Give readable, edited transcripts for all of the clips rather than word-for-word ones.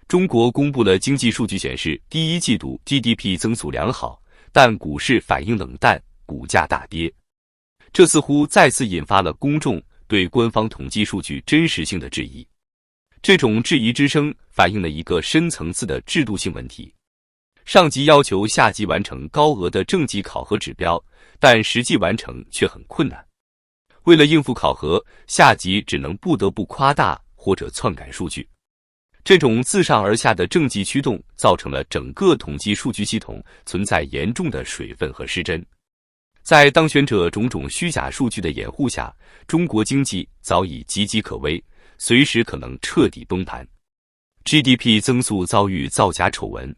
中国公布了经济数据显示，第一季度 GDP 增速良好，但股市反应冷淡，股价大跌。这似乎再次引发了公众对官方统计数据真实性的质疑。这种质疑之声反映了一个深层次的制度性问题：上级要求下级完成高额的政绩考核指标，但实际完成却很困难。为了应付考核，下级只能不得不夸大或者篡改数据。这种自上而下的政绩驱动，造成了整个统计数据系统存在严重的水分和失真。在当权者种种虚假数据的掩护下，中国经济早已岌岌可危，随时可能彻底崩盘。GDP 增速遭遇造假丑闻。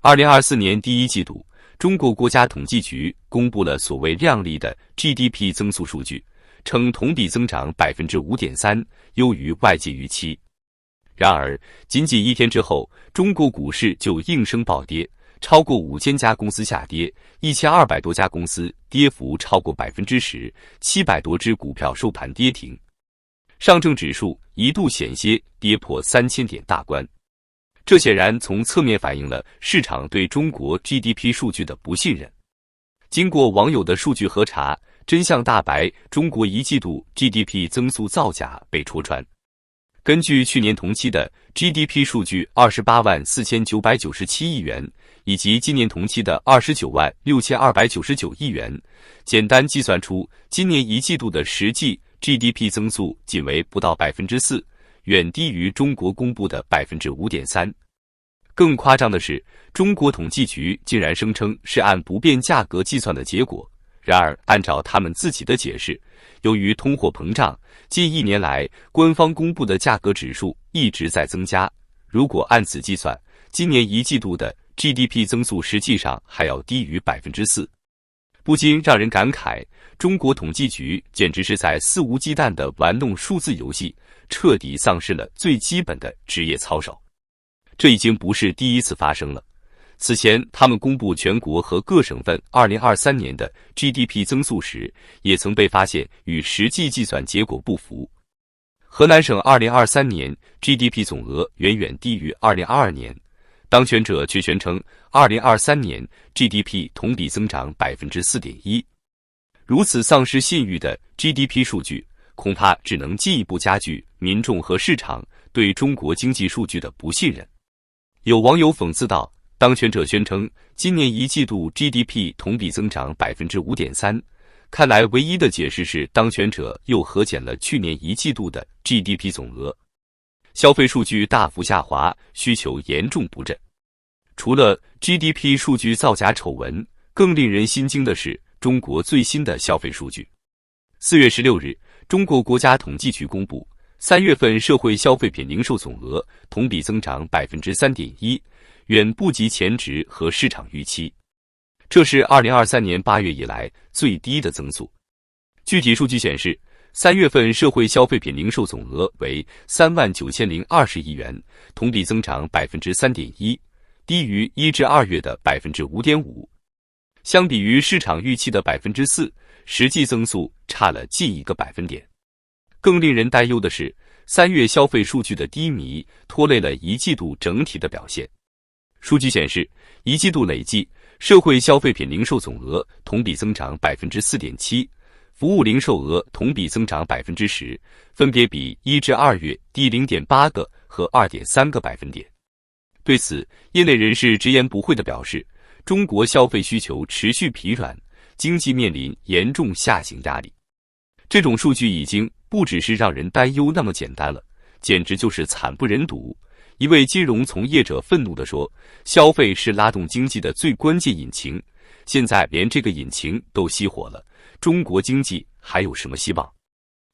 2024年第一季度，中国国家统计局公布了所谓亮丽的 GDP 增速数据，称同比增长 5.3%， 优于外界预期。然而，仅仅一天之后，中国股市就应声暴跌，超过5000家公司下跌，1200多家公司跌幅超过 10%，700多只股票收盘跌停。上证指数一度险些跌破3000点大关。这显然从侧面反映了市场对中国 GDP 数据的不信任。经过网友的数据核查，真相大白，中国一季度 GDP 增速造假被戳穿。根据去年同期的 GDP 数据284997亿元，以及今年同期的296299亿元，简单计算出今年一季度的实际 GDP 增速仅为不到 4%， 远低于中国公布的 5.3%。更夸张的是，中国统计局竟然声称是按不变价格计算的结果。然而，按照他们自己的解释，由于通货膨胀，近1年来官方公布的价格指数一直在增加。如果按此计算，今年一季度的 GDP 增速实际上还要低于 4%。不禁让人感慨，中国统计局简直是在肆无忌惮地玩弄数字游戏，彻底丧失了最基本的职业操守。这已经不是第一次发生了。此前，他们公布全国和各省份2023年的 GDP 增速时，也曾被发现与实际计算结果不符。河南省2023年 GDP 总额远远低于2022年，当权者却宣称2023年 GDP 同比增长 4.1%。如此丧失信誉的 GDP 数据，恐怕只能进一步加剧民众和市场对中国经济数据的不信任。有网友讽刺道，当权者宣称今年一季度 GDP 同比增长 5.3%， 看来唯一的解释是当权者又核减了去年一季度的 GDP 总额。消费数据大幅下滑，需求严重不振。除了 GDP 数据造假丑闻，更令人心惊的是中国最新的消费数据。4月16日，中国国家统计局公布3月份社会消费品零售总额同比增长 3.1%，远不及前值和市场预期，这是2023年8月以来最低的增速。具体数据显示，3月份社会消费品零售总额为39020亿元，同比增长 3.1%， 低于1至2月的 5.5%。相比于市场预期的 4%， 实际增速差了近1个百分点。更令人担忧的是，3月消费数据的低迷拖累了一季度整体的表现。数据显示，一季度累计社会消费品零售总额同比增长 4.7%， 服务零售额同比增长 10%， 分别比1至2月低 0.8个和 2.3个百分点。对此，业内人士直言不讳地表示，中国消费需求持续疲软，经济面临严重下行压力。这种数据已经不只是让人担忧那么简单了，简直就是惨不忍睹。一位金融从业者愤怒地说，消费是拉动经济的最关键引擎，现在连这个引擎都熄火了，中国经济还有什么希望？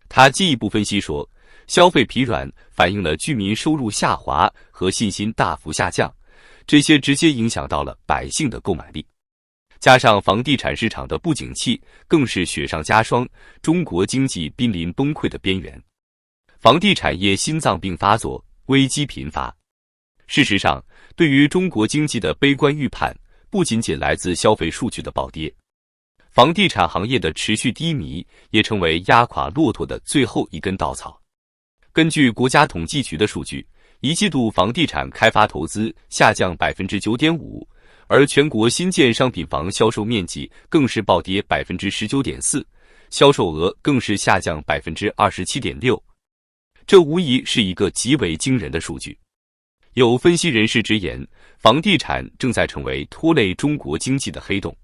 他进一步分析说，消费疲软反映了居民收入下滑和信心大幅下降，这些直接影响到了百姓的购买力。加上房地产市场的不景气，更是雪上加霜，中国经济濒临崩溃的边缘。房地产业心脏病发作，危机频发。事实上，对于中国经济的悲观预判，不仅仅来自消费数据的暴跌，房地产行业的持续低迷也成为压垮骆驼的最后一根稻草。根据国家统计局的数据，一季度房地产开发投资下降 9.5%， 而全国新建商品房销售面积更是暴跌 19.4%， 销售额更是下降 27.6%。这无疑是一个极为惊人的数据。有分析人士直言，房地产正在成为拖累中国经济的黑洞。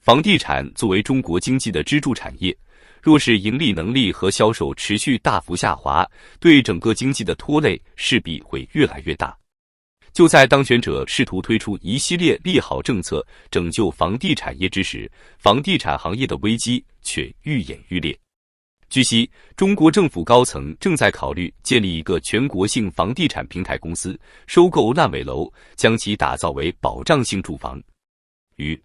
房地产作为中国经济的支柱产业，若是盈利能力和销售持续大幅下滑，对整个经济的拖累势必会越来越大。就在当权者试图推出一系列利好政策拯救房地产业之时，房地产行业的危机却愈演愈烈。据悉，中国政府高层正在考虑建立一个全国性房地产平台公司，收购烂尾楼，将其打造为保障性住房。与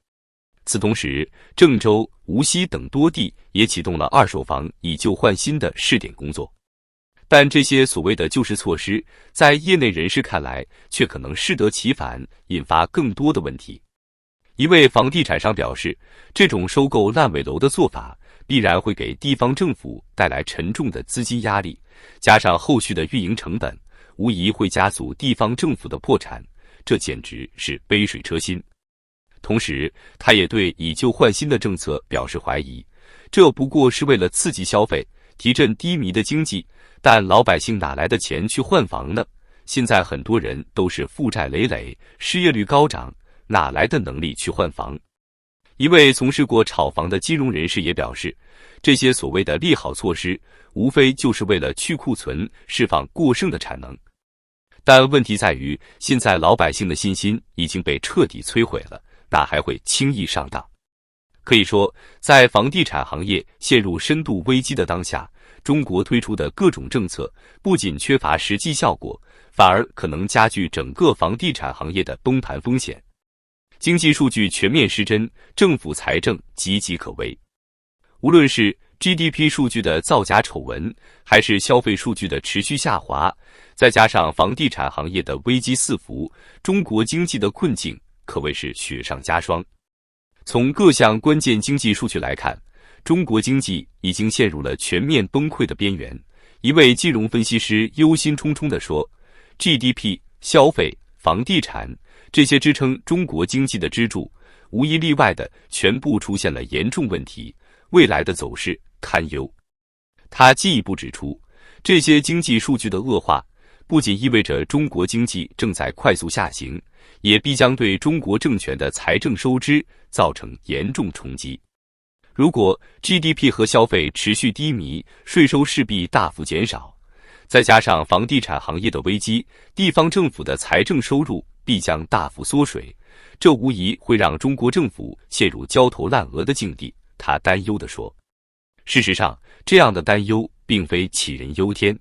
此同时，郑州、无锡等多地也启动了二手房以旧换新的试点工作。但这些所谓的救市措施，在业内人士看来，却可能适得其反，引发更多的问题。一位房地产商表示，这种收购烂尾楼的做法，必然会给地方政府带来沉重的资金压力，加上后续的运营成本，无疑会加速地方政府的破产，这简直是杯水车薪。同时，他也对以旧换新的政策表示怀疑，这不过是为了刺激消费，提振低迷的经济，但老百姓哪来的钱去换房呢？现在很多人都是负债累累，失业率高涨，哪来的能力去换房？一位从事过炒房的金融人士也表示，这些所谓的利好措施，无非就是为了去库存，释放过剩的产能。但问题在于，现在老百姓的信心已经被彻底摧毁了，哪还会轻易上当？可以说，在房地产行业陷入深度危机的当下，中国推出的各种政策不仅缺乏实际效果，反而可能加剧整个房地产行业的崩盘风险。经济数据全面失真，政府财政岌岌可危。无论是 GDP 数据的造假丑闻，还是消费数据的持续下滑，再加上房地产行业的危机四伏，中国经济的困境可谓是雪上加霜。从各项关键经济数据来看，中国经济已经陷入了全面崩溃的边缘。一位金融分析师忧心忡忡地说， GDP、消费、房地产这些支撑中国经济的支柱，无一例外的全部出现了严重问题，未来的走势堪忧。他进一步指出，这些经济数据的恶化，不仅意味着中国经济正在快速下行，也必将对中国政权的财政收支造成严重冲击。如果 GDP 和消费持续低迷，税收势必大幅减少，再加上房地产行业的危机，地方政府的财政收入必将大幅缩水，这无疑会让中国政府陷入焦头烂额的境地，他担忧地说。事实上，这样的担忧并非杞人忧天。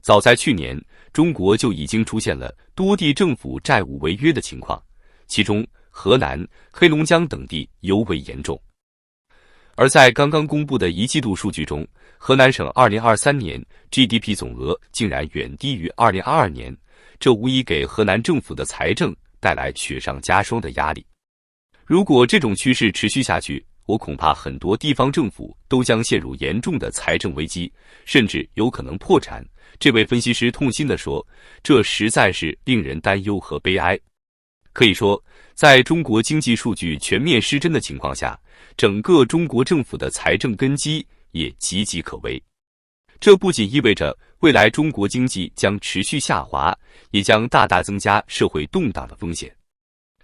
早在去年，中国就已经出现了多地政府债务违约的情况，其中河南、黑龙江等地尤为严重。而在刚刚公布的一季度数据中，河南省2023年 GDP 总额竟然远低于2022年，这无疑给河南政府的财政带来雪上加霜的压力。如果这种趋势持续下去，我恐怕很多地方政府都将陷入严重的财政危机，甚至有可能破产。这位分析师痛心地说，这实在是令人担忧和悲哀。可以说，在中国经济数据全面失真的情况下，整个中国政府的财政根基也岌岌可危。这不仅意味着未来中国经济将持续下滑，也将大大增加社会动荡的风险。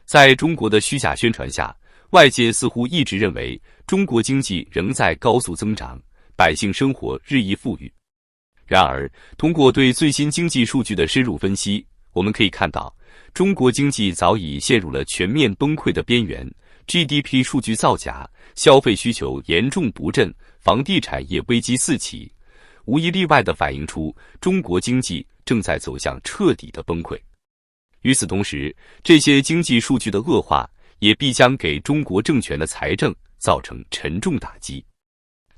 在中国的虚假宣传下，外界似乎一直认为中国经济仍在高速增长，百姓生活日益富裕。然而，通过对最新经济数据的深入分析，我们可以看到，中国经济早已陷入了全面崩溃的边缘， GDP 数据造假，消费需求严重不振，房地产业危机四起，无一例外地反映出中国经济正在走向彻底的崩溃。与此同时，这些经济数据的恶化也必将给中国政权的财政造成沉重打击。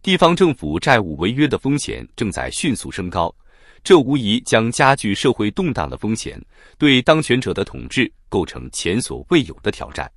地方政府债务违约的风险正在迅速升高，这无疑将加剧社会动荡的风险，对当权者的统治构成前所未有的挑战。